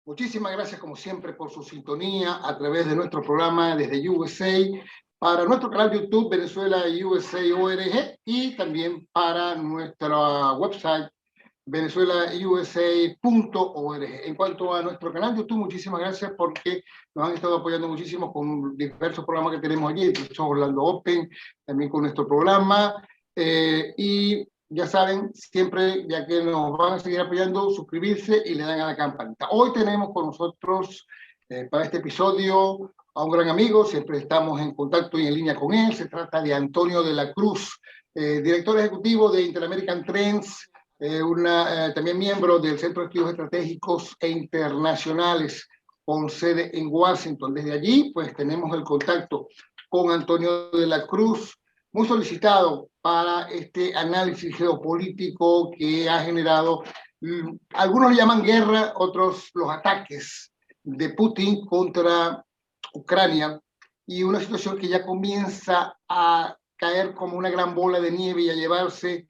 Muchísimas gracias, como siempre, por su sintonía a través de nuestro programa desde USA, para nuestro canal de YouTube Venezuela USA ORG y también para nuestra website venezuelausa.org. En cuanto a nuestro canal de YouTube, muchísimas gracias porque nos han estado apoyando muchísimo con diversos programas que tenemos allí, Orlando Open, también con nuestro programa. Y ya saben, siempre, ya que nos van a seguir apoyando, suscribirse y le dan a la campanita. Hoy tenemos con nosotros, para este episodio, a un gran amigo, siempre estamos en contacto y en línea con él. Se trata de Antonio de la Cruz, director ejecutivo de Interamerican Trends, también miembro del Centro de Estudios Estratégicos e Internacionales con sede en Washington. Desde allí, pues tenemos el contacto con Antonio de la Cruz, muy solicitado para este análisis geopolítico que ha generado, algunos le llaman guerra, otros los ataques de Putin contra Ucrania, y una situación que ya comienza a caer como una gran bola de nieve y a llevarse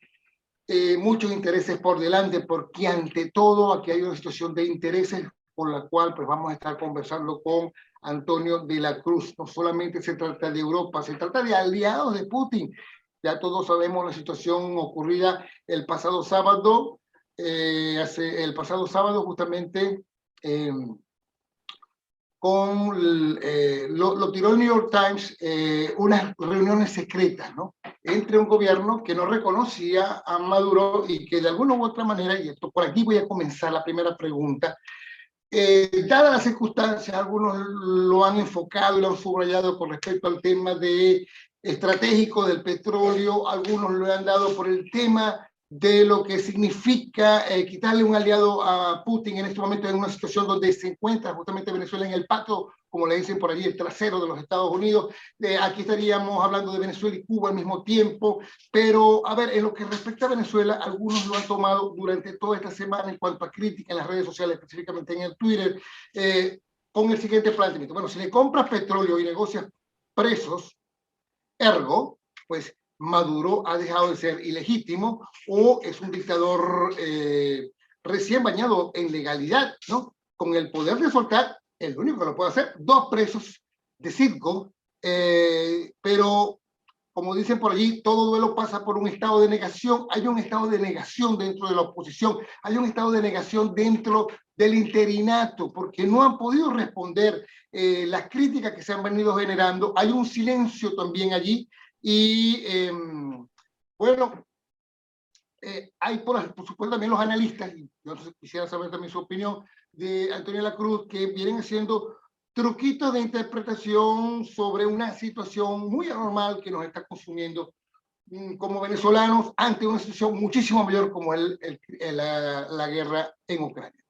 muchos intereses por delante, porque ante todo aquí hay una situación de intereses por la cual pues vamos a estar conversando con Antonio de la Cruz. No solamente se trata de Europa, se trata de aliados de Putin. Ya todos sabemos la situación ocurrida el pasado sábado, justamente lo tiró el New York Times, unas reuniones secretas, ¿no?, entre un gobierno que no reconocía a Maduro y que de alguna u otra manera, y esto por aquí voy a comenzar la primera pregunta, dadas las circunstancias, algunos lo han enfocado y lo han subrayado con respecto al tema estratégico del petróleo, algunos lo han dado por el tema de lo que significa quitarle un aliado a Putin en este momento en una situación donde se encuentra justamente Venezuela en el patio, como le dicen por allí, el trasero de los Estados Unidos. Aquí estaríamos hablando de Venezuela y Cuba al mismo tiempo, pero a ver, en lo que respecta a Venezuela, algunos lo han tomado durante toda esta semana en cuanto a crítica en las redes sociales, específicamente en el Twitter, con el siguiente planteamiento. Bueno, si le compras petróleo y negocias presos, ergo, pues Maduro ha dejado de ser ilegítimo o es un dictador recién bañado en legalidad, ¿no?, con el poder de soltar, el único que lo puede hacer, 2 presos de circo, pero como dicen por allí, todo duelo pasa por un estado de negación. Hay un estado de negación dentro de la oposición, hay un estado de negación dentro del interinato, porque no han podido responder las críticas que se han venido generando. Hay un silencio también allí y bueno, hay por supuesto también los analistas, y yo quisiera saber también su opinión, de Antonio de la Cruz, que vienen haciendo truquitos de interpretación sobre una situación muy anormal que nos está consumiendo como venezolanos ante una situación muchísimo mayor como la guerra en Ucrania.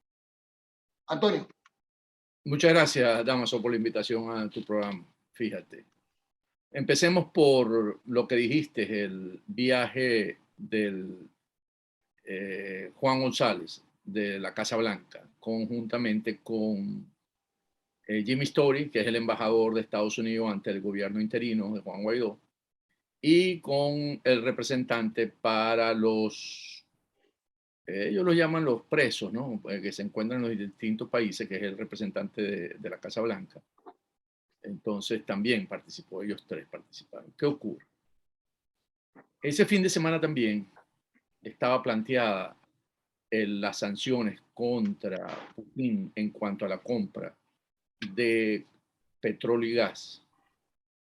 Antonio. Muchas gracias, Damaso, por la invitación a tu programa. Fíjate, empecemos por lo que dijiste, el viaje del Juan González de la Casa Blanca, conjuntamente con Jimmy Story, que es el embajador de Estados Unidos ante el gobierno interino de Juan Guaidó, y con el representante para ellos lo llaman los presos, ¿no?, que se encuentran en los distintos países, que es el representante de la Casa Blanca. Entonces también participó, ellos 3 participaron. ¿Qué ocurre? Ese fin de semana también estaba planteada las sanciones contra Putin en cuanto a la compra de petróleo y gas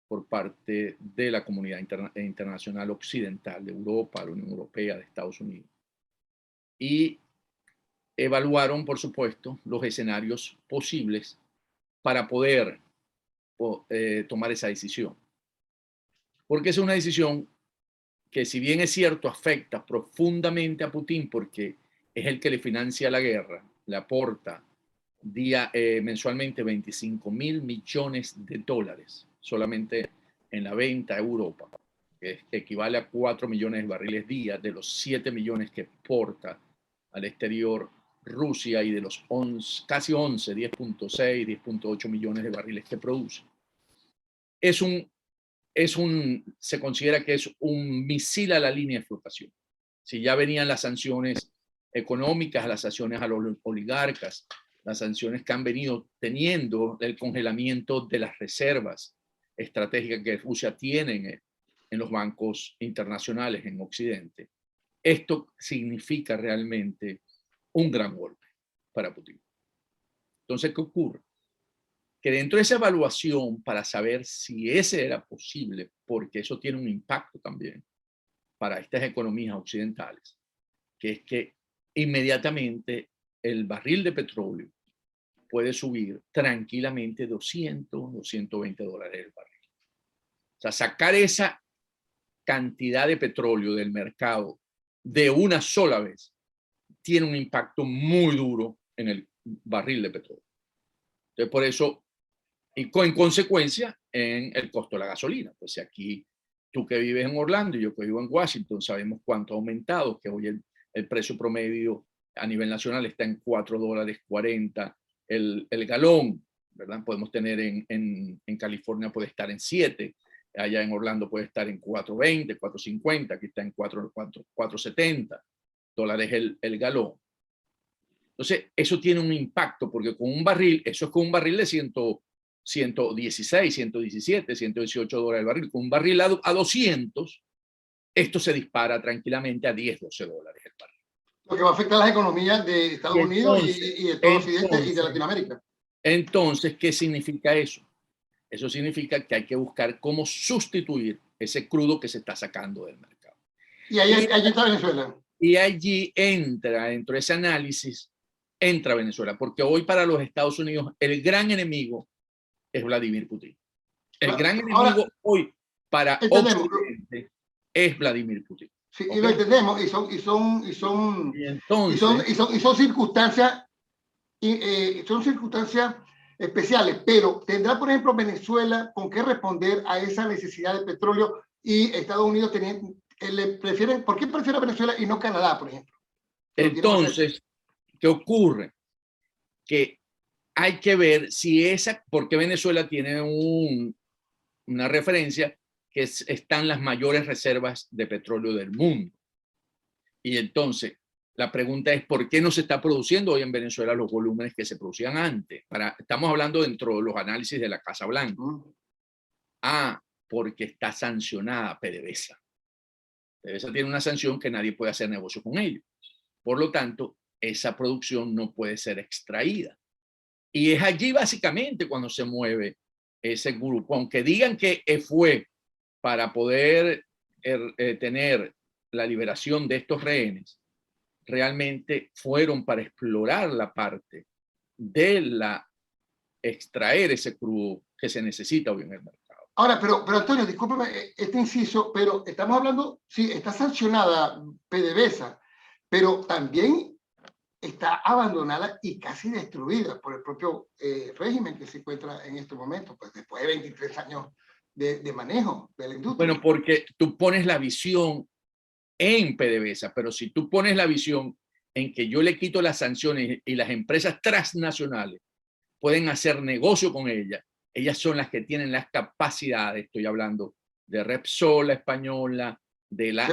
por parte de la comunidad internacional occidental, de Europa, la Unión Europea, de Estados Unidos. Y evaluaron, por supuesto, los escenarios posibles para poder tomar esa decisión. Porque es una decisión que, si bien es cierto, afecta profundamente a Putin, porque es el que le financia la guerra, le aporta mensualmente 25.000 millones de dólares solamente en la venta a Europa, que equivale a 4 millones de barriles día de los 7 millones que exporta al exterior Rusia y de los casi 11, 10.6, 10.8 millones de barriles que produce. Se considera que es un misil a la línea de flotación. Si ya venían las sanciones económicas, las sanciones a los oligarcas, las sanciones que han venido teniendo, el congelamiento de las reservas estratégicas que Rusia tiene en los bancos internacionales en Occidente. Esto significa realmente un gran golpe para Putin. Entonces, ¿qué ocurre? Que dentro de esa evaluación, para saber si ese era posible, porque eso tiene un impacto también para estas economías occidentales, que es que inmediatamente el barril de petróleo puede subir tranquilamente 200, 220 dólares el barril. O sea, sacar esa cantidad de petróleo del mercado de una sola vez tiene un impacto muy duro en el barril de petróleo. Entonces, por eso, y en consecuencia, en el costo de la gasolina. Pues si aquí tú que vives en Orlando y yo que vivo en Washington sabemos cuánto ha aumentado, que hoy el precio promedio a nivel nacional está en $4.40 el galón, ¿verdad? Podemos tener en California puede estar en 7, allá en Orlando puede estar en 4.20, 4.50, aquí está en 4.70 dólares el galón. Entonces, eso tiene un impacto, porque con un barril, eso es con un barril de 116, 117, 118 dólares el barril. Con un barril a 200, esto se dispara tranquilamente a 10, 12 dólares el barril. Lo que va a afectar a las economías de Estados Unidos y de todo Occidente y de Latinoamérica. Entonces, ¿qué significa eso? Eso significa que hay que buscar cómo sustituir ese crudo que se está sacando del mercado. Y allí está Venezuela. Y allí entra, dentro de ese análisis, entra Venezuela, porque hoy para los Estados Unidos el gran enemigo es Vladimir Putin. El gran enemigo hoy para Occidente es Vladimir Putin. Sí, ¿okay? Y lo entendemos, y son circunstancias, son circunstancias especiales, pero ¿tendrá, por ejemplo, Venezuela con qué responder a esa necesidad de petróleo y Estados Unidos prefieren, ¿por qué prefiere Venezuela y no Canadá, por ejemplo? Entonces, ¿qué ocurre? Que hay que ver si porque Venezuela tiene una referencia que están las mayores reservas de petróleo del mundo. Y entonces, la pregunta es, ¿por qué no se está produciendo hoy en Venezuela los volúmenes que se producían antes? Estamos hablando dentro de los análisis de la Casa Blanca. Porque está sancionada PDVSA. PDVSA tiene una sanción que nadie puede hacer negocio con ellos. Por lo tanto, esa producción no puede ser extraída. Y es allí básicamente cuando se mueve ese grupo. Aunque digan que fue para poder tener la liberación de estos rehenes, realmente fueron para explorar la parte de extraer ese crudo que se necesita hoy en el mercado. Ahora, pero Antonio, discúlpeme este inciso, pero estamos hablando, sí, está sancionada PDVSA, pero también está abandonada y casi destruida por el propio régimen que se encuentra en este momento, pues después de 23 años de manejo de la industria. Bueno, porque tú pones la visión en PDVSA, pero si tú pones la visión en que yo le quito las sanciones y las empresas transnacionales pueden hacer negocio con ellas son las que tienen las capacidades, estoy hablando de Repsol, la española, de la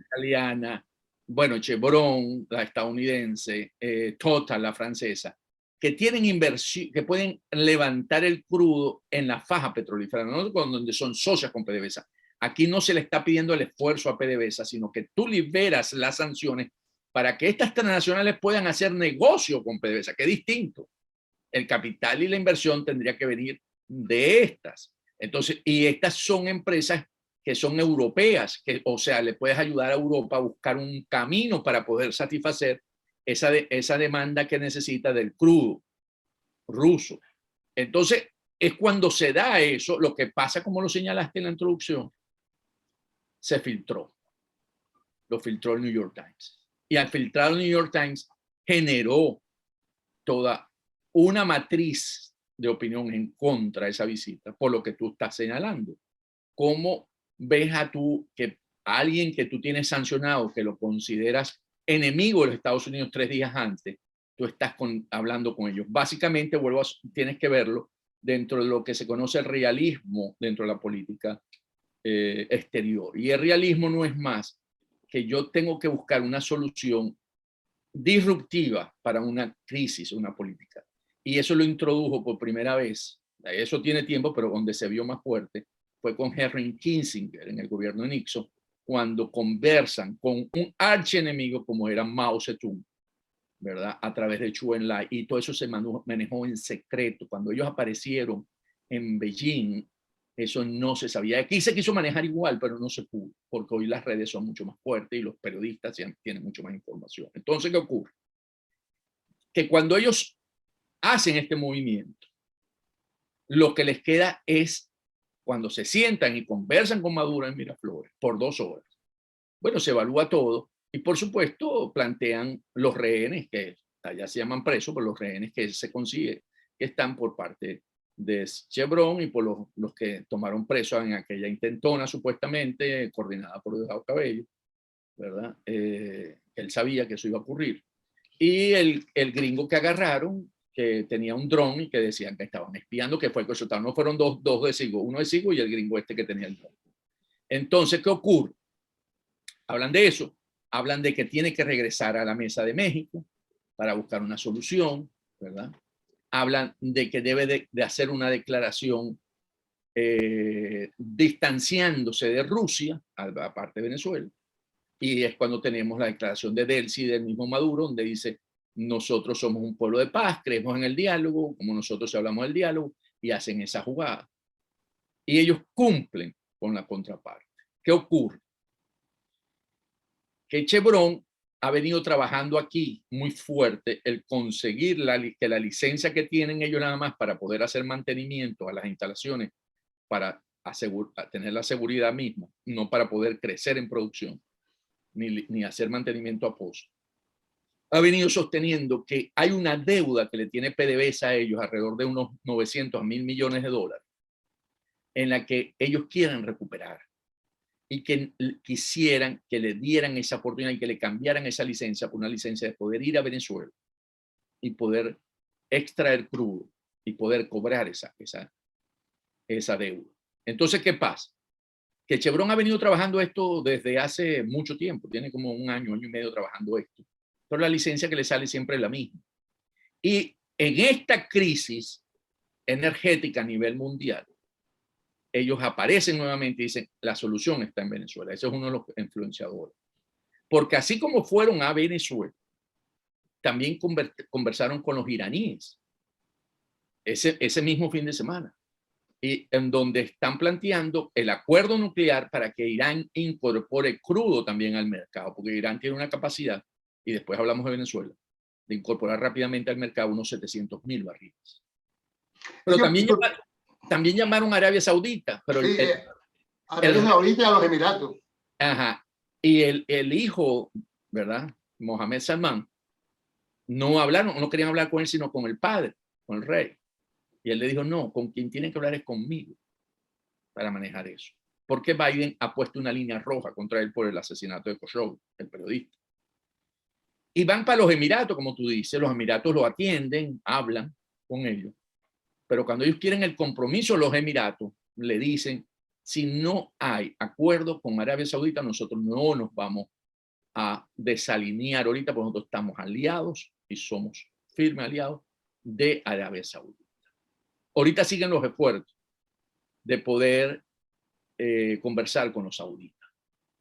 italiana, bueno, Chevron, la estadounidense, Total, la francesa, que tienen inversión, que pueden levantar el crudo en la faja petrolífera, no donde son socias con PDVSA. Aquí no se le está pidiendo el esfuerzo a PDVSA, sino que tú liberas las sanciones para que estas transnacionales puedan hacer negocio con PDVSA, que es distinto. El capital y la inversión tendría que venir de estas. Entonces, y estas son empresas que son europeas, o sea, le puedes ayudar a Europa a buscar un camino para poder satisfacer esa demanda que necesita del crudo ruso. Entonces, es cuando se da eso, lo que pasa, como lo señalaste en la introducción, se filtró. Lo filtró el New York Times. Y al filtrar el New York Times, generó toda una matriz de opinión en contra de esa visita, por lo que tú estás señalando. ¿Cómo ves a alguien que tú tienes sancionado, que lo consideras enemigo de los Estados Unidos 3 días antes, tú estás hablando con ellos? Básicamente, tienes que verlo dentro de lo que se conoce el realismo dentro de la política exterior. Y el realismo no es más que yo tengo que buscar una solución disruptiva para una crisis, una política. Y eso lo introdujo por primera vez, eso tiene tiempo, pero donde se vio más fuerte fue con Henry Kissinger en el gobierno de Nixon, cuando conversan con un archienemigo como era Mao Zedong, ¿verdad? A través de Zhou Enlai, y todo eso se manejó en secreto. Cuando ellos aparecieron en Beijing, eso no se sabía. Aquí se quiso manejar igual, pero no se pudo, porque hoy las redes son mucho más fuertes y los periodistas tienen mucho más información. Entonces, ¿qué ocurre? Que cuando ellos hacen este movimiento, lo que les queda es, cuando se sientan y conversan con Maduro en Miraflores por 2 horas, bueno, se evalúa todo y por supuesto plantean los rehenes, que allá se llaman presos, pero los rehenes que se consigue, que están por parte de Chevron y por los que tomaron preso en aquella intentona supuestamente coordinada por Diosdado Cabello, ¿verdad? Él sabía que eso iba a ocurrir. Y el gringo que agarraron, que tenía un dron y que decían que estaban espiando, que fue el resultado. No fueron dos de Sigo, uno de Sigo y el gringo este que tenía el dron. Entonces, ¿qué ocurre? Hablan de eso, hablan de que tiene que regresar a la mesa de México para buscar una solución, ¿verdad? Hablan de que debe de hacer una declaración distanciándose de Rusia, aparte de Venezuela, y es cuando tenemos la declaración de Delcy del mismo Maduro, donde dice, nosotros somos un pueblo de paz, creemos en el diálogo, como nosotros hablamos del diálogo, y hacen esa jugada. Y ellos cumplen con la contraparte. ¿Qué ocurre? Que Chevron ha venido trabajando aquí muy fuerte el conseguir que la licencia que tienen ellos nada más para poder hacer mantenimiento a las instalaciones, para tener la seguridad misma, no para poder crecer en producción, ni hacer mantenimiento a pozo. Ha venido sosteniendo que hay una deuda que le tiene PDVSA a ellos alrededor de unos 900 a 1.000 millones de dólares, en la que ellos quieren recuperar y que quisieran que le dieran esa oportunidad y que le cambiaran esa licencia por una licencia de poder ir a Venezuela y poder extraer crudo y poder cobrar esa deuda. Entonces, ¿qué pasa? Que Chevron ha venido trabajando esto desde hace mucho tiempo, tiene como un año y medio trabajando esto, pero la licencia que le sale siempre es la misma. Y en esta crisis energética a nivel mundial, ellos aparecen nuevamente y dicen, la solución está en Venezuela. Ese es uno de los influenciadores. Porque así como fueron a Venezuela, también conversaron con los iraníes ese mismo fin de semana, y en donde están planteando el acuerdo nuclear para que Irán incorpore crudo también al mercado, porque Irán tiene una capacidad, y después hablamos de Venezuela, de incorporar rápidamente al mercado unos 700.000 barriles. Pero también llamaron a Arabia Saudita. Pero sí, Arabia Saudita y a los Emiratos. Ajá. Y el hijo, ¿verdad? Mohammed Salman, no querían hablar con él, sino con el padre, con el rey. Y él le dijo, no, con quien tienen que hablar es conmigo para manejar eso. Porque Biden ha puesto una línea roja contra él por el asesinato de Khashoggi, el periodista. Y van para los Emiratos, como tú dices, los Emiratos lo atienden, hablan con ellos. Pero cuando ellos quieren el compromiso, los Emiratos le dicen, si no hay acuerdo con Arabia Saudita, nosotros no nos vamos a desalinear ahorita, porque nosotros estamos aliados y somos firmes aliados de Arabia Saudita. Ahorita siguen los esfuerzos de poder conversar con los sauditas.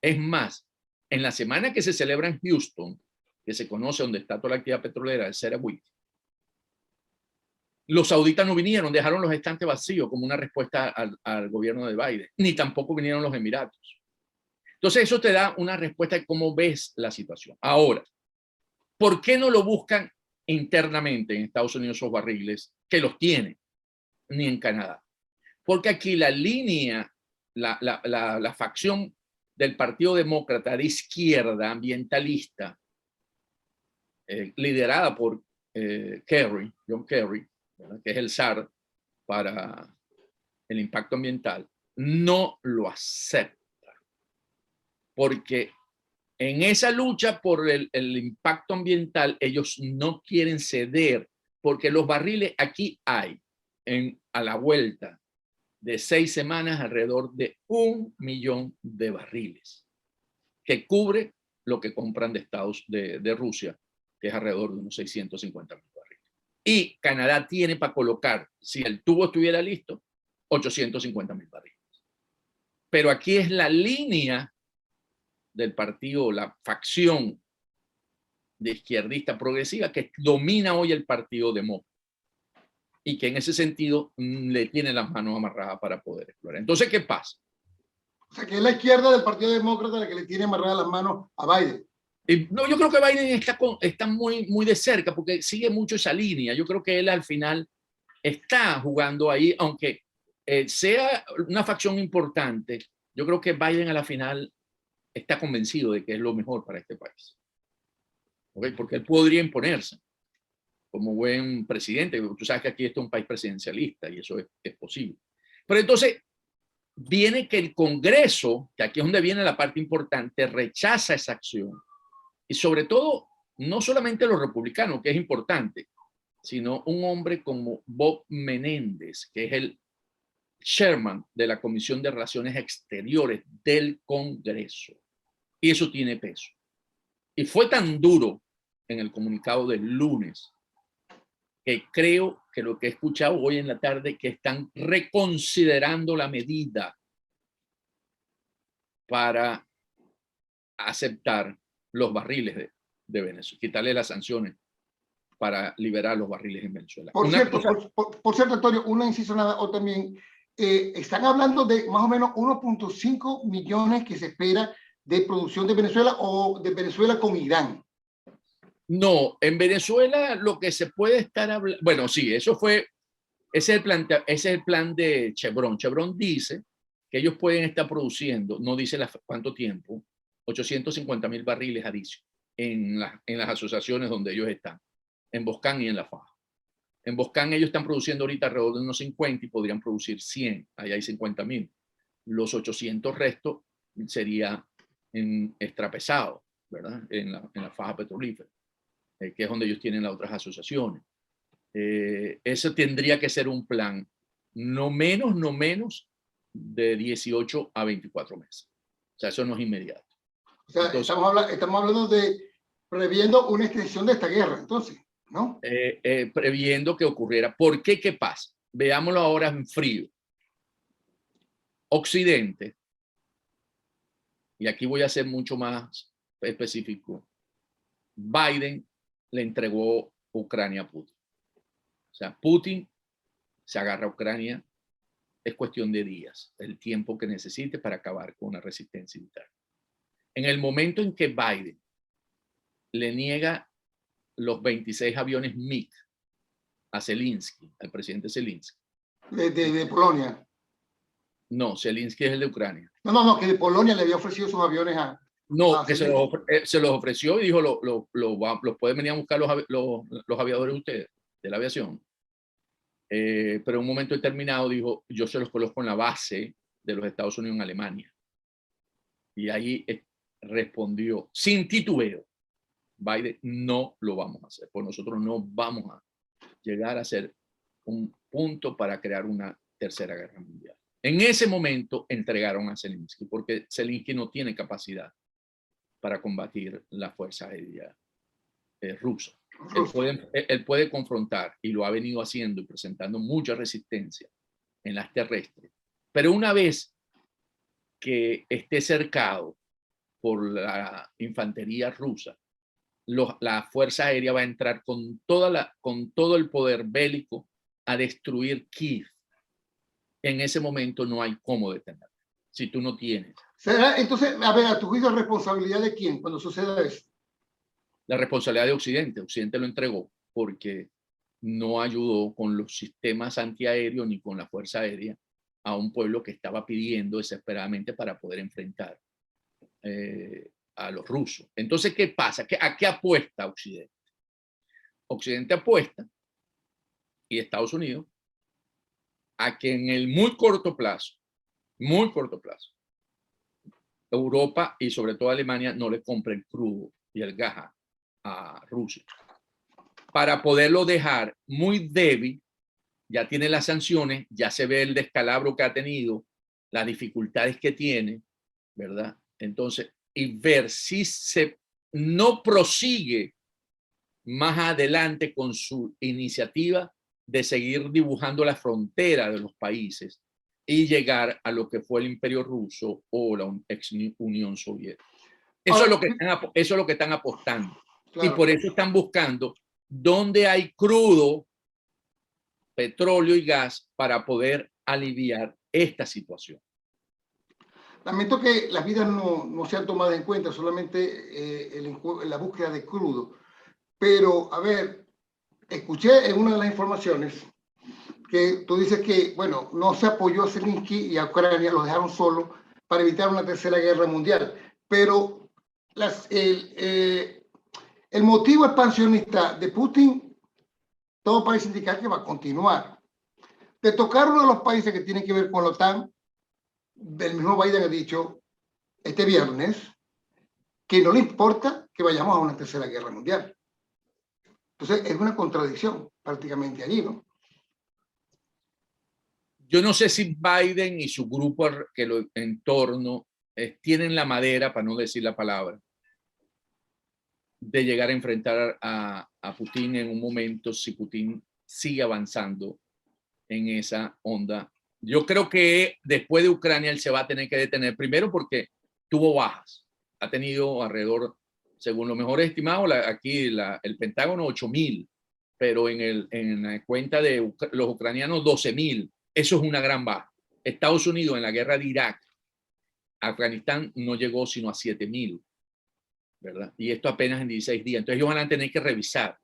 Es más, en la semana que se celebra en Houston, que se conoce donde está toda la actividad petrolera, el CERAWIC, los sauditas no vinieron, dejaron los estantes vacíos como una respuesta al gobierno de Biden, ni tampoco vinieron los Emiratos. Entonces eso te da una respuesta de cómo ves la situación. Ahora, ¿por qué no lo buscan internamente en Estados Unidos esos barriles que los tienen? Ni en Canadá. Porque aquí la línea, la facción del Partido Demócrata de izquierda ambientalista, liderada por John Kerry, ¿verdad?, que es el zar para el impacto ambiental, no lo acepta. Porque en esa lucha por el impacto ambiental, ellos no quieren ceder, porque los barriles aquí hay, a la vuelta de 6 semanas, alrededor de 1 millón de barriles, que cubre lo que compran de Rusia, que es alrededor de unos 650.000 barriles. Y Canadá tiene para colocar, si el tubo estuviera listo, 850.000 barriles. Pero aquí es la línea del partido, la facción de izquierdista progresiva que domina hoy el Partido Demócrata y que en ese sentido le tiene las manos amarradas para poder explorar. Entonces, ¿qué pasa? O sea, que es la izquierda del Partido Demócrata la que le tiene amarradas las manos a Biden. No, yo creo que Biden está muy de cerca porque sigue mucho esa línea. Yo creo que él al final está jugando ahí, aunque sea una facción importante. Yo creo que Biden a la final está convencido de que es lo mejor para este país. ¿Okay? Porque él podría imponerse como buen presidente. Tú sabes que aquí está un país presidencialista y eso es posible. Pero entonces viene que el Congreso, que aquí es donde viene la parte importante, rechaza esa acción. Y sobre todo, no solamente los republicanos, que es importante, sino un hombre como Bob Menéndez, que es el chairman de la Comisión de Relaciones Exteriores del Congreso. Y eso tiene peso. Y fue tan duro en el comunicado del lunes que creo que lo que he escuchado hoy en la tarde, que están reconsiderando la medida para aceptar los barriles de Venezuela, quitarle las sanciones para liberar los barriles en Venezuela. Por cierto, Antonio, una inciso nada, o también, están hablando de más o menos 1.5 millones que se espera de producción de Venezuela o de Venezuela con Irán. No, en Venezuela lo que se puede estar hablando, bueno, sí, ese es el plan de Chevron. Chevron dice que ellos pueden estar produciendo, no dice cuánto tiempo, 850.000 barriles a diario en las asociaciones donde ellos están, en Boscán y en La Faja. En Boscán ellos están produciendo ahorita alrededor de unos 50 y podrían producir 100, allá hay 50.000. Los 800 restos sería en extrapesado, ¿verdad? En la faja petrolífera, que es donde ellos tienen las otras asociaciones. Eso tendría que ser un plan no menos de 18 a 24 meses. O sea, eso no es inmediato. O sea, entonces, estamos hablando de previendo una extensión de esta guerra, entonces, ¿no? Previendo que ocurriera. ¿Por qué? ¿Qué pasa? Veámoslo ahora en frío. Occidente, y aquí voy a ser mucho más específico, Biden le entregó Ucrania a Putin. O sea, Putin se agarra a Ucrania, es cuestión de días, el tiempo que necesite para acabar con la resistencia interna. En el momento en que Biden le niega los 26 aviones MiG a Zelensky, al presidente Zelensky. De Polonia. No, Zelensky es el de Ucrania. No, que de Polonia le había ofrecido sus aviones a... No, que se los ofreció y dijo, los pueden venir a buscar los aviadores ustedes, de la aviación. Pero en un momento determinado dijo, yo se los coloco en la base de los Estados Unidos en Alemania. Y ahí respondió, sin titubeo, Biden, no lo vamos a hacer, pues nosotros no vamos a llegar a ser un punto para crear una tercera guerra mundial. En ese momento entregaron a Zelensky, porque Zelensky no tiene capacidad para combatir la fuerza aérea rusa. Él puede confrontar, y lo ha venido haciendo y presentando mucha resistencia en las terrestres, pero una vez que esté cercado por la infantería rusa, la fuerza aérea va a entrar con todo el poder bélico a destruir Kiev. En ese momento no hay cómo detenerlo, si tú no tienes. Entonces, a ver, a tu juicio, ¿responsabilidad de quién cuando suceda eso? La responsabilidad de Occidente. Occidente lo entregó porque no ayudó con los sistemas antiaéreos ni con la fuerza aérea a un pueblo que estaba pidiendo desesperadamente para poder enfrentar a los rusos. Entonces, ¿qué pasa? ¿A qué apuesta Occidente? Occidente apuesta, y Estados Unidos, a que en el muy corto plazo, Europa y sobre todo Alemania no le compre el crudo y el gas a Rusia. Para poderlo dejar muy débil, ya tiene las sanciones, ya se ve el descalabro que ha tenido, las dificultades que tiene, ¿verdad? Entonces, y ver si no prosigue más adelante con su iniciativa de seguir dibujando la frontera de los países y llegar a lo que fue el Imperio Ruso o la ex Unión Soviética. Eso, Ahora, es lo que están apostando. Y claro, por eso están buscando dónde hay crudo, petróleo y gas para poder aliviar esta situación. lamento que las vidas no sean tomadas en cuenta, solamente la búsqueda de crudo. Pero, a ver, escuché en una de las informaciones que tú dices que, bueno, no se apoyó a Zelensky y a Ucrania, los dejaron solos para evitar una tercera guerra mundial. Pero el motivo expansionista de Putin, todo parece indicar que va a continuar. De tocar uno de los países que tienen que ver con la OTAN, el mismo Biden ha dicho este viernes que no le importa que vayamos a una tercera guerra mundial. Entonces, es una contradicción prácticamente allí, ¿no? Yo no sé si Biden y su grupo que lo en torno tienen la madera, para no decir la palabra, de llegar a enfrentar a Putin en un momento si Putin sigue avanzando en esa onda. Yo creo que después de Ucrania él se va a tener que detener, primero porque tuvo bajas. Ha tenido alrededor, según los mejores estimados, aquí el Pentágono 8.000, pero en la cuenta de los ucranianos 12.000. Eso es una gran baja. Estados Unidos en la guerra de Irak, Afganistán no llegó sino a 7.000, ¿verdad? Y esto apenas en 16 días. Entonces ellos van a tener que revisar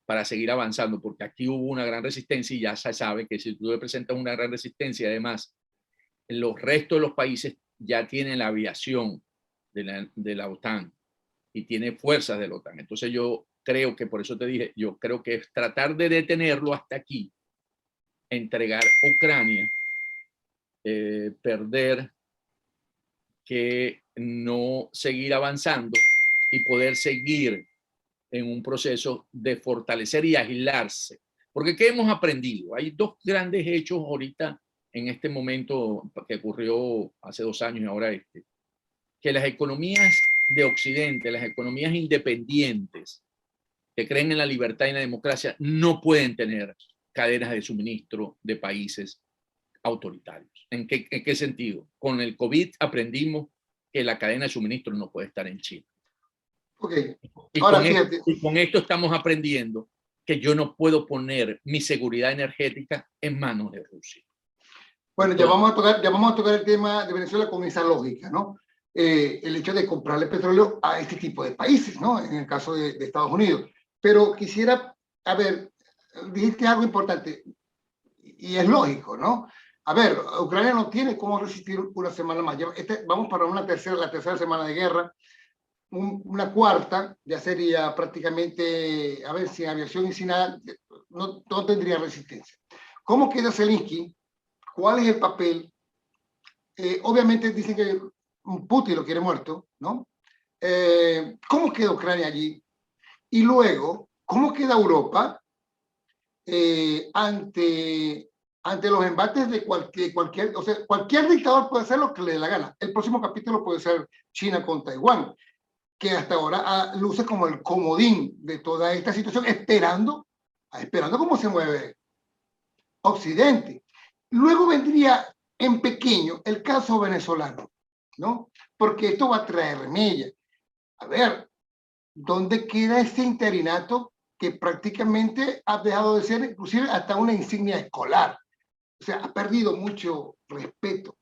para seguir avanzando, porque aquí hubo una gran resistencia y ya se sabe que si tú le presentas una gran resistencia, además, los restos de los países ya tienen la aviación de la OTAN y tiene fuerzas de la OTAN. Entonces yo creo que, por eso te dije, yo creo que es tratar de detenerlo hasta aquí, entregar Ucrania, perder, que no seguir avanzando y poder seguir en un proceso de fortalecer y aislarse. Porque ¿qué hemos aprendido? Hay dos grandes hechos ahorita en este momento que ocurrió hace 2 años y ahora que las economías de Occidente, las economías independientes que creen en la libertad y en la democracia, no pueden tener cadenas de suministro de países autoritarios. ¿En qué sentido? Con el COVID aprendimos que la cadena de suministro no puede estar en China. Ok, Y ahora fíjate. Y con esto estamos aprendiendo que yo no puedo poner mi seguridad energética en manos de Rusia. Bueno, Entonces, ya vamos a tocar el tema de Venezuela con esa lógica, ¿no? El hecho de comprarle petróleo a este tipo de países, ¿no? En el caso de Estados Unidos. Pero quisiera, a ver, dijiste algo importante y es lógico, ¿no? A ver, Ucrania no tiene cómo resistir una semana más. Vamos para la tercera semana de guerra. Una cuarta ya sería prácticamente, a ver, sin aviación y sin nada, no tendría resistencia. ¿Cómo queda Zelensky? ¿Cuál es el papel? Obviamente dicen que Putin lo quiere muerto, ¿no? ¿Cómo queda Ucrania allí? Y luego, ¿cómo queda Europa ante los embates de cualquier, o sea, cualquier dictador puede hacer lo que le dé la gana? El próximo capítulo puede ser China con Taiwán, que hasta ahora luce como el comodín de toda esta situación, esperando cómo se mueve Occidente. Luego vendría en pequeño el caso venezolano, ¿no? Porque esto va a traer remella. A ver, ¿dónde queda ese interinato que prácticamente ha dejado de ser inclusive hasta una insignia escolar? O sea, ha perdido mucho respeto.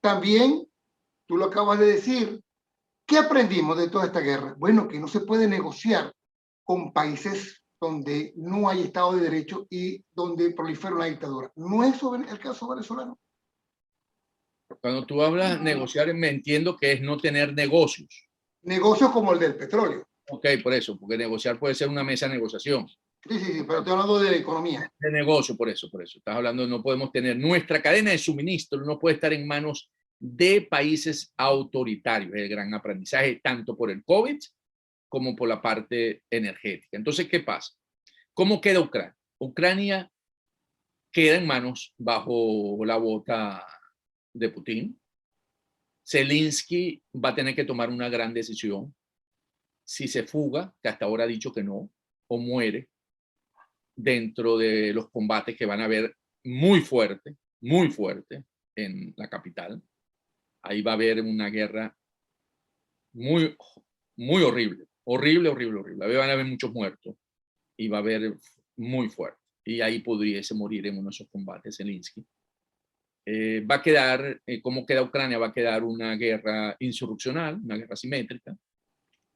También, tú lo acabas de decir, ¿qué aprendimos de toda esta guerra? Bueno, que no se puede negociar con países donde no hay Estado de Derecho y donde prolifera una dictadura. ¿No es el caso venezolano? cuando tú hablas negociar, me entiendo que es no tener negocios. Negocios como el del petróleo. Ok, por eso, porque negociar puede ser una mesa de negociación. Sí, pero estoy hablando de economía. De negocio, por eso. Estás hablando, no podemos tener nuestra cadena de suministro, no puede estar en manos de países autoritarios. El gran aprendizaje, tanto por el COVID como por la parte energética. Entonces, ¿qué pasa? ¿Cómo queda Ucrania? Ucrania queda en manos bajo la bota de Putin. Zelensky va a tener que tomar una gran decisión si se fuga, que hasta ahora ha dicho que no, o muere dentro de los combates que van a haber muy fuerte en la capital. Ahí va a haber una guerra muy, muy horrible, horrible. Ahí van a haber muchos muertos y va a haber muy fuerte. Y ahí pudiese morir en uno de esos combates Zelensky. Va a quedar, ¿cómo queda Ucrania? Va a quedar una guerra insurreccional, una guerra simétrica,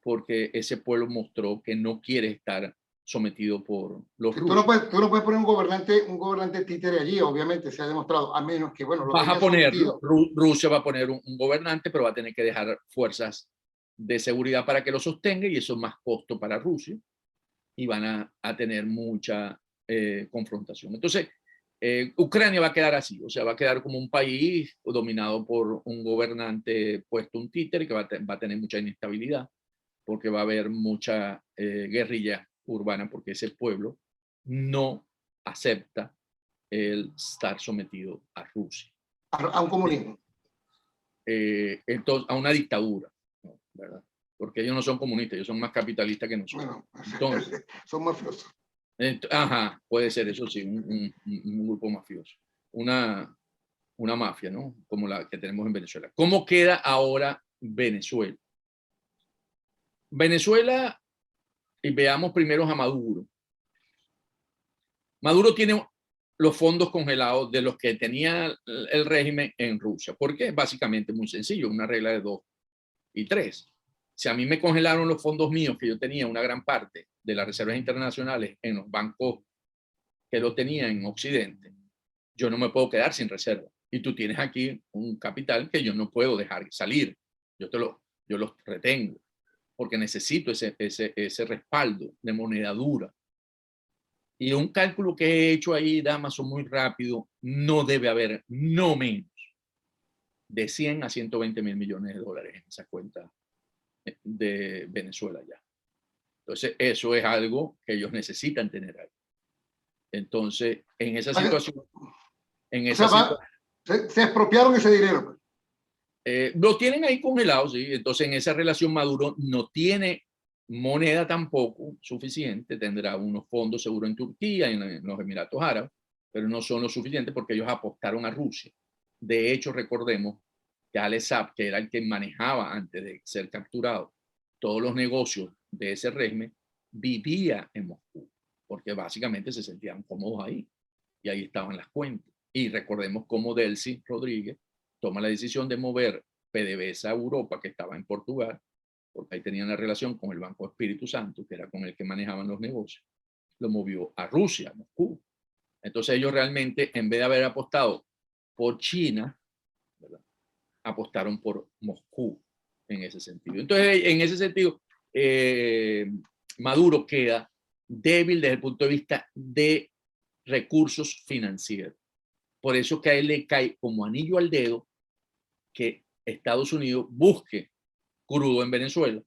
porque ese pueblo mostró que no quiere estar sometido por los Sí, rusos. tú no puedes poner un gobernante títere allí, obviamente se ha demostrado, a menos que, bueno, lo Vas a ponerlo, sometido. Rusia va a poner un gobernante, pero va a tener que dejar fuerzas de seguridad para que lo sostenga, y eso es más costo para Rusia, y van a tener mucha confrontación. Entonces, Ucrania va a quedar así, o sea, va a quedar como un país dominado por un gobernante puesto un títere que va a tener mucha inestabilidad, porque va a haber mucha guerrilla urbana, porque ese pueblo no acepta el estar sometido a Rusia. A un comunismo. Entonces, a una dictadura, ¿no? ¿Verdad? Porque ellos no son comunistas, ellos son más capitalistas que nosotros. Bueno, Entonces, son mafiosos. ajá, puede ser eso sí, un grupo mafioso, una mafia, ¿no? Como la que tenemos en Venezuela. ¿Cómo queda ahora Venezuela? Venezuela, y veamos primero a Maduro. Maduro tiene los fondos congelados de los que tenía el régimen en Rusia. ¿Por qué? Básicamente muy sencillo, una regla de 2 y 3. Si a mí me congelaron los fondos míos, que yo tenía una gran parte de las reservas internacionales en los bancos que lo tenía en Occidente, yo no me puedo quedar sin reserva. Y tú tienes aquí un capital que yo no puedo dejar salir. Yo los retengo porque necesito ese respaldo de moneda dura. Y un cálculo que he hecho ahí, Damaso, muy rápido, no debe haber no menos de 100 a 120 mil millones de dólares en esa cuenta de Venezuela ya. Entonces, eso es algo que ellos necesitan tener ahí. Entonces, en esa situación, se expropiaron ese dinero. lo tienen ahí congelado, ¿sí? Entonces, en esa relación, Maduro no tiene moneda tampoco suficiente, tendrá unos fondos seguro en Turquía, en los Emiratos Árabes, pero no son lo suficiente porque ellos apostaron a Rusia. De hecho, recordemos que Alex Saab, que era el que manejaba antes de ser capturado todos los negocios de ese régimen, vivía en Moscú, porque básicamente se sentían cómodos ahí, y ahí estaban las cuentas. Y recordemos cómo Delcy Rodríguez toma la decisión de mover PDVSA a Europa, que estaba en Portugal, porque ahí tenían la relación con el Banco Espíritu Santo, que era con el que manejaban los negocios, lo movió a Rusia, a Moscú. Entonces ellos realmente, en vez de haber apostado por China, ¿verdad?, apostaron por Moscú en ese sentido. Entonces, en ese sentido, Maduro queda débil desde el punto de vista de recursos financieros. Por eso que a él le cae como anillo al dedo que Estados Unidos busque crudo en Venezuela,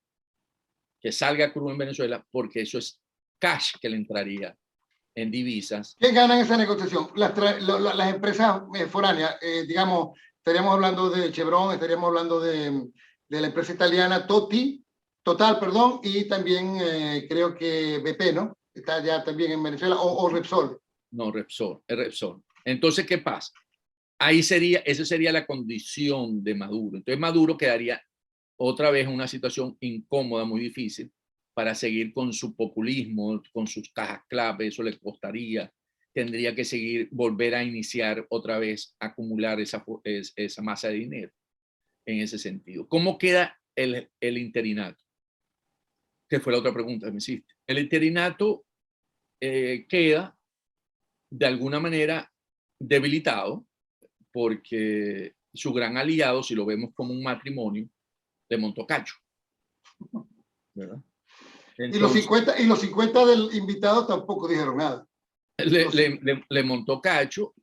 que salga crudo en Venezuela, porque eso es cash que le entraría en divisas. ¿Quién gana en esa negociación? Las empresas foráneas, digamos, estaríamos hablando de Chevron, estaríamos hablando de la empresa italiana Total, perdón, y también creo que BP, ¿no? Está ya también en Venezuela, o Repsol. No, Repsol, es Repsol. Entonces, ¿qué pasa? Ahí esa sería la condición de Maduro. Entonces Maduro quedaría otra vez en una situación incómoda, muy difícil, para seguir con su populismo, con sus cajas clave. Eso le costaría. Tendría que seguir, volver a iniciar otra vez, acumular esa masa de dinero en ese sentido. ¿Cómo queda el interinato? Que fue la otra pregunta que me hiciste. El interinato queda de alguna manera debilitado, porque su gran aliado, si lo vemos como un matrimonio, le montó cacho, ¿verdad? Entonces, y los 50 del invitado tampoco dijeron nada. le montó cacho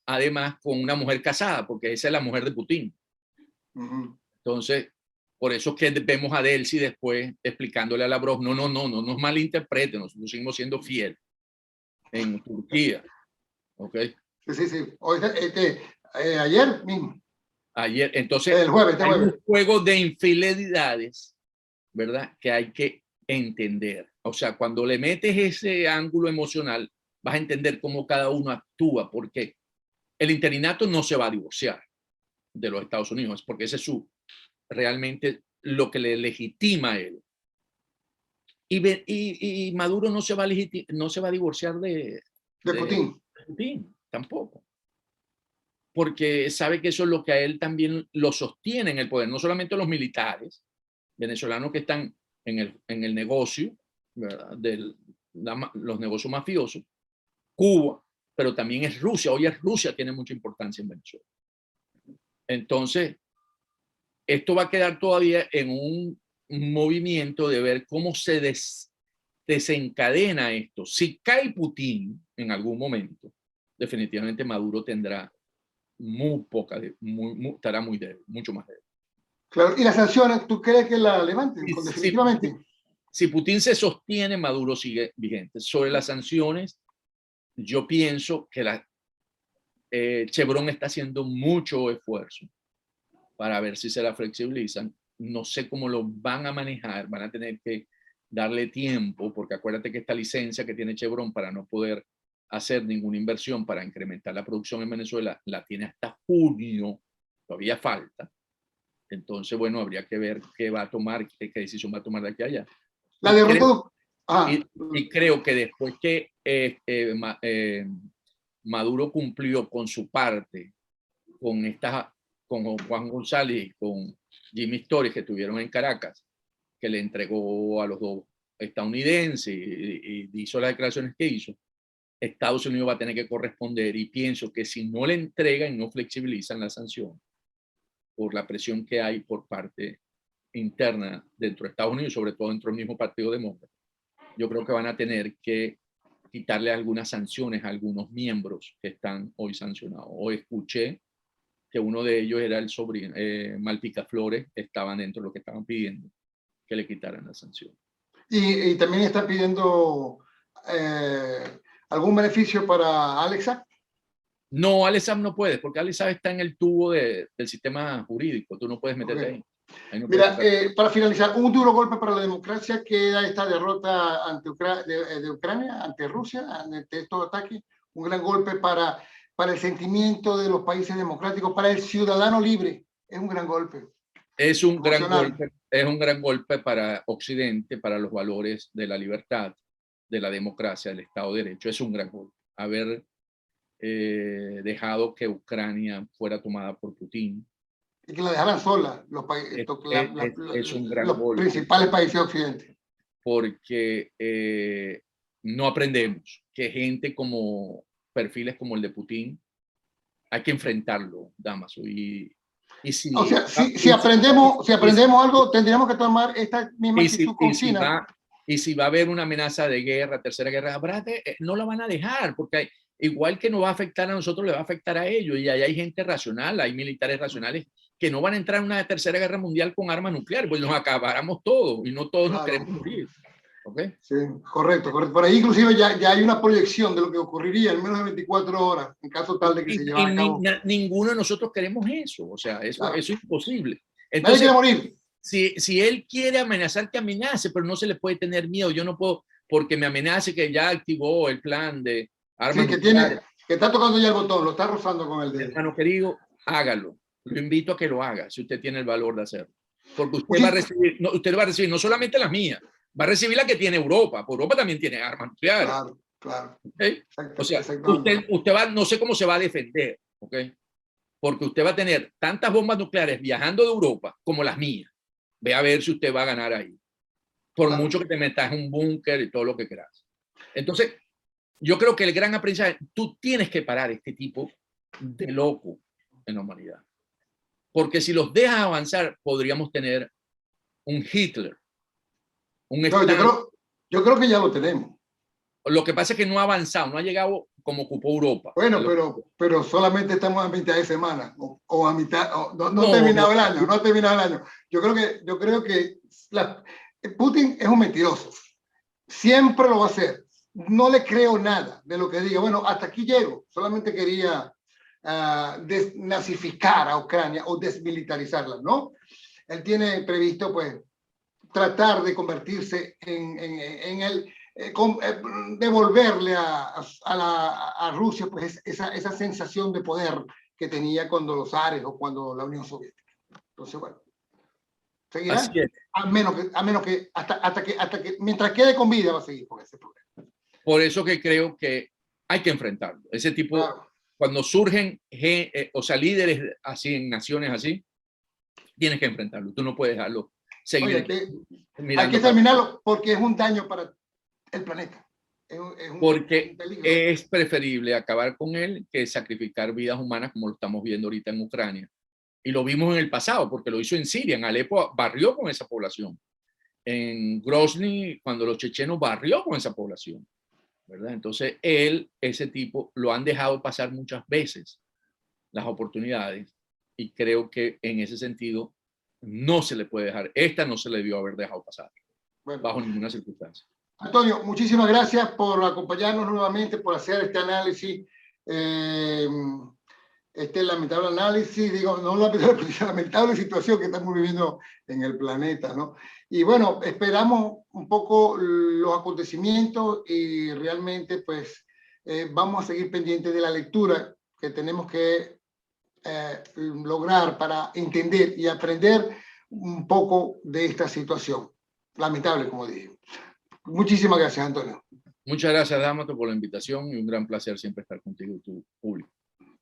además con una mujer casada, porque esa es la mujer de Putin. Entonces, por eso es que vemos a Delcy después explicándole a Lavrov, no nos malinterpreten, nosotros seguimos siendo fieles en Turquía. ¿Ok? Sí. Hoy, ayer mismo. Ayer, entonces, el jueves, hay un juego de infidelidades ¿verdad?, que hay que entender. O sea, cuando le metes ese ángulo emocional, vas a entender cómo cada uno actúa, porque el interinato no se va a divorciar de los Estados Unidos, porque ese es realmente lo que le legitima a él. Y Maduro no se va a divorciar de Putin. tampoco, porque sabe que eso es lo que a él también lo sostiene en el poder, no solamente los militares venezolanos que están en el negocio, ¿verdad?, los negocios mafiosos, Cuba, pero también es Rusia. Hoy Rusia tiene mucha importancia en Venezuela. Entonces, esto va a quedar todavía en un movimiento de ver cómo se desencadena esto. Si cae Putin en algún momento, definitivamente Maduro tendrá muy poca, estará muy débil, mucho más débil. Claro, y las sanciones, ¿tú crees que la levanten definitivamente? Si Putin se sostiene, Maduro sigue vigente. Sobre las sanciones, yo pienso que Chevron está haciendo mucho esfuerzo para ver si se la flexibilizan. No sé cómo lo van a manejar, van a tener que darle tiempo, porque acuérdate que esta licencia que tiene Chevron para no poder hacer ninguna inversión para incrementar la producción en Venezuela, la tiene hasta junio, todavía falta. Entonces, bueno, habría que ver qué va a tomar, qué decisión va a tomar de aquí a allá. La derrota. Y creo que después que Maduro cumplió con su parte, con Juan González y con Jimmy Torres, que estuvieron en Caracas, que le entregó a los dos estadounidenses y hizo las declaraciones que hizo, Estados Unidos va a tener que corresponder, y pienso que si no le entregan y no flexibilizan la sanción por la presión que hay por parte interna dentro de Estados Unidos, sobre todo dentro del mismo Partido Demócrata, yo creo que van a tener que quitarle algunas sanciones a algunos miembros que están hoy sancionados. Hoy escuché que uno de ellos era el sobrino, Malpica Flores, estaban dentro de lo que estaban pidiendo que le quitaran la sanción. Y también están pidiendo algún beneficio para Alexa. No, Alexa no puedes, porque Alexa está en el tubo del sistema jurídico, tú no puedes meterte ahí. No. Mira, para finalizar, un duro golpe para la democracia queda esta derrota de Ucrania ante Rusia, ante estos ataques, un gran golpe para el sentimiento de los países democráticos, para el ciudadano libre, es un gran golpe. Es un gran golpe para Occidente, para los valores de la libertad, de la democracia, del Estado de Derecho. Es un gran golpe. Haber dejado que Ucrania fuera tomada por Putin. Y que la dejaran sola los principales países de Occidente. Porque no aprendemos que gente como perfiles como el de Putin hay que enfrentarlo, Damaso. O sea, si aprendemos algo, tendríamos que tomar esta misma actitud con China. Y si va a haber una amenaza de guerra, tercera guerra, no la van a dejar, porque igual que nos va a afectar a nosotros, le va a afectar a ellos. Y ahí hay gente racional, hay militares racionales que no van a entrar en una tercera guerra mundial con armas nucleares, pues nos acabáramos todos y no todos nos queremos morir. ¿Okay? Sí, correcto. Por ahí inclusive ya hay una proyección de lo que ocurriría en menos de 24 horas en caso tal de que se llevara a cabo. Ninguno de nosotros queremos eso, o sea, eso es imposible. Entonces, nadie quiere morir. Si él quiere amenazar, que amenace, pero no se le puede tener miedo. Yo no puedo, porque me amenace que ya activó el plan de armas nucleares. Que está tocando ya el botón, lo está rozando con el dedo. Hermano querido, hágalo. Lo invito a que lo haga, si usted tiene el valor de hacerlo. Porque usted va a recibir no solamente las mías, va a recibir la que tiene Europa. Europa también tiene armas nucleares. Claro. ¿Okay? O sea, usted va, no sé cómo se va a defender, ¿okay? Porque usted va a tener tantas bombas nucleares viajando de Europa como las mías. Ve a ver si usted va a ganar ahí. Por mucho que te metas en un búnker y todo lo que quieras. Entonces, yo creo que el gran aprendizaje, tú tienes que parar este tipo de loco en la humanidad. Porque si los dejas avanzar, podríamos tener un Hitler. Yo creo que ya lo tenemos. Lo que pasa es que no ha avanzado, no ha llegado como ocupó Europa. Bueno, pero solamente estamos a mitad de semana o a mitad, no ha terminado el año, no ha terminado el año. Yo creo que Putin es un mentiroso. Siempre lo va a hacer. No le creo nada de lo que diga. Bueno, hasta aquí llego. Solamente quería desnazificar a Ucrania o desmilitarizarla, ¿no? Él tiene previsto, pues, tratar de convertirse en el, devolverle a Rusia pues esa sensación de poder que tenía cuando los zares o cuando la Unión Soviética. Entonces, bueno, seguirá. Así es. A menos que hasta que mientras quede con vida va a seguir con ese problema. Por eso que creo que hay que enfrentarlo. Ese tipo, Claro. cuando surgen, o sea, líderes así en naciones así, tienes que enfrentarlo. Tú no puedes dejarlo seguir. Oye, hay que terminarlo porque es un daño para el planeta. Porque es preferible acabar con él que sacrificar vidas humanas como lo estamos viendo ahorita en Ucrania. Y lo vimos en el pasado, porque lo hizo en Siria, en Alepo barrió con esa población. En Grozny, cuando los chechenos barrió con esa población, ¿verdad? Entonces, ese tipo, lo han dejado pasar muchas veces las oportunidades y creo que en ese sentido no se le puede dejar, esta no se le debió haber dejado pasar, bueno, bajo ninguna circunstancia. Antonio, muchísimas gracias por acompañarnos nuevamente, por hacer este análisis, este lamentable análisis, digo, no lamentable situación que estamos viviendo en el planeta, ¿no? Y bueno, esperamos un poco los acontecimientos y realmente pues vamos a seguir pendientes de la lectura que tenemos que lograr para entender y aprender un poco de esta situación. Lamentable, como dije. Muchísimas gracias, Antonio. Muchas gracias, Dámaso, por la invitación y un gran placer siempre estar contigo y tu público.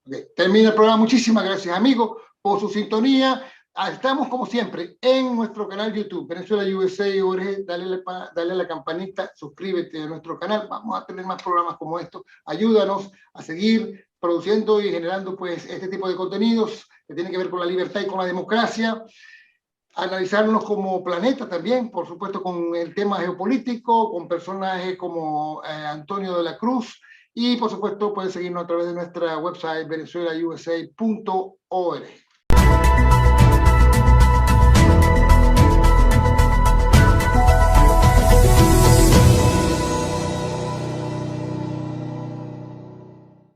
Okay. Termina el programa. Muchísimas gracias, amigos, por su sintonía. Estamos, como siempre, en nuestro canal YouTube, Venezuela USA ORG. Dale a la campanita, suscríbete a nuestro canal. Vamos a tener más programas como estos. Ayúdanos a seguir produciendo y generando pues este tipo de contenidos que tienen que ver con la libertad y con la democracia. Analizarnos como planeta también, por supuesto, con el tema geopolítico, con personajes como Antonio de la Cruz, y por supuesto pueden seguirnos a través de nuestra website venezuelausa.org.